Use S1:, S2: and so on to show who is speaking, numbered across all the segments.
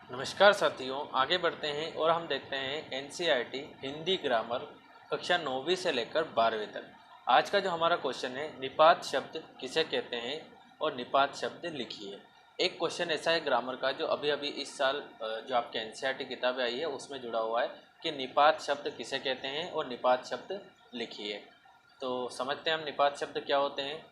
S1: नमस्कार साथियों, आगे बढ़ते हैं और हम देखते हैं एनसीईआरटी हिंदी ग्रामर कक्षा 9वीं से लेकर 12वीं तक। आज का जो हमारा क्वेश्चन है, निपात शब्द किसे कहते हैं और निपात शब्द लिखिए। एक क्वेश्चन ऐसा है ग्रामर का जो अभी अभी इस साल जो आपके एनसीईआरटी किताबें आई है उसमें जुड़ा हुआ है कि निपात शब्द किसे कहते हैं और निपात शब्द लिखिए। तो समझते हैं हम निपात शब्द क्या होते हैं।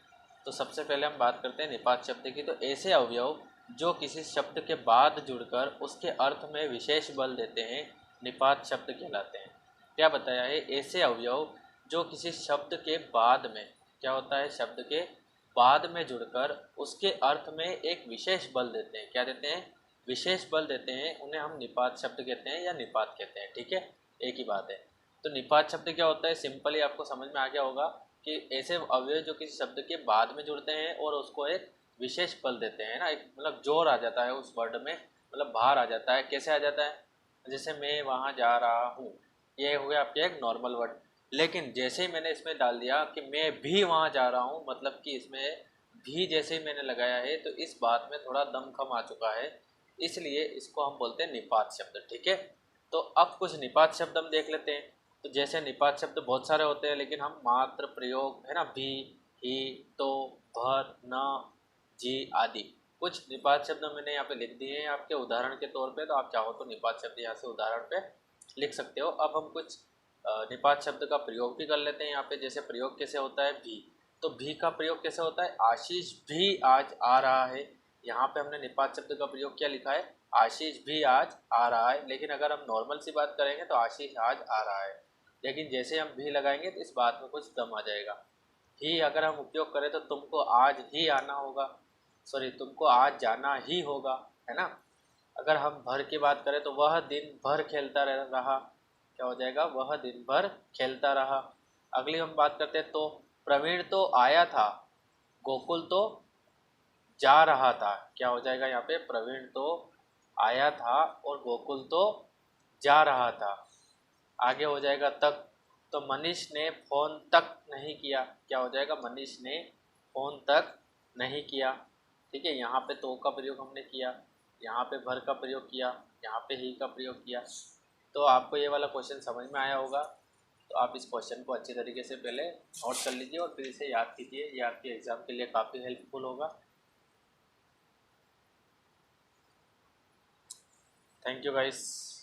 S1: तो सबसे पहले हम बात करते हैं निपात शब्द की। तो ऐसे अवयव जो किसी शब्द के बाद जुड़कर उसके अर्थ में विशेष बल देते हैं निपात शब्द कहलाते हैं। क्या बताया है? ऐसे अवयव जो किसी शब्द के बाद में क्या होता है, शब्द के बाद में जुड़कर उसके अर्थ में एक विशेष बल देते हैं। क्या देते हैं? विशेष बल देते हैं। उन्हें हम निपात शब्द कहते हैं या निपात कहते हैं। ठीक है, एक ही बात है। तो निपात शब्द क्या होता है, सिंपली आपको समझ में आ गया होगा कि ऐसे अवयव जो किसी शब्द के बाद में जुड़ते हैं और उसको एक विशेष बल देते हैं ना, एक मतलब जोर आ जाता है उस वर्ड में, मतलब बाहर आ जाता है। कैसे आ जाता है? जैसे मैं वहाँ जा रहा हूँ, ये हो गया आपके एक नॉर्मल वर्ड। लेकिन जैसे ही मैंने इसमें डाल दिया कि मैं भी वहाँ जा रहा हूँ, मतलब कि इसमें भी जैसे ही मैंने लगाया है तो इस बात में थोड़ा दमखम आ चुका है, इसलिए इसको हम बोलते हैं निपात शब्द। ठीक है, तो अब कुछ निपात शब्द हम देख लेते हैं। तो जैसे निपात शब्द बहुत सारे होते हैं, लेकिन हम मात्र प्रयोग है ना, भी, ही, तो, भर, न, जी आदि कुछ निपात शब्द मैंने यहाँ पे लिख दिए हैं आपके उदाहरण के तौर पे। तो आप चाहो तो निपात शब्द यहाँ से उदाहरण पे लिख सकते हो। अब हम कुछ निपात शब्द का प्रयोग भी कर लेते हैं यहाँ पे। जैसे प्रयोग कैसे होता है, भी। तो भी का प्रयोग कैसे होता है? आशीष भी आज आ रहा है। यहाँ पे हमने निपात शब्द का प्रयोग क्या लिखा है? आशीष भी आज आ रहा है। लेकिन अगर हम नॉर्मल सी बात करेंगे तो आशीष आज आ रहा है, लेकिन जैसे हम भी लगाएंगे तो इस बात में कुछ दम आ जाएगा। ही अगर हम उपयोग करें तो तुमको आज ही आना होगा, सॉरी तुमको आज जाना ही होगा, है ना। अगर हम भर की बात करें तो वह दिन भर खेलता रहा। क्या हो जाएगा? वह दिन भर खेलता रहा। अगली हम बात करते हैं, तो प्रवीण तो आया था, गोकुल तो जा रहा था। क्या हो जाएगा यहाँ पे? प्रवीण तो आया था और गोकुल तो जा रहा था। आगे हो जाएगा तक। तो मनीष ने फ़ोन तक नहीं किया। क्या हो जाएगा? मनीष ने फ़ोन तक नहीं किया। ठीक है, यहाँ पे तो का प्रयोग हमने किया, यहाँ पे भर का प्रयोग किया, यहाँ पे ही का प्रयोग किया। तो आपको ये वाला क्वेश्चन समझ में आया होगा। तो आप इस क्वेश्चन को अच्छी तरीके से पहले नोट कर लीजिए और फिर इसे याद कीजिए। ये आपके एग्ज़ाम के लिए काफ़ी हेल्पफुल होगा। Thank you guys.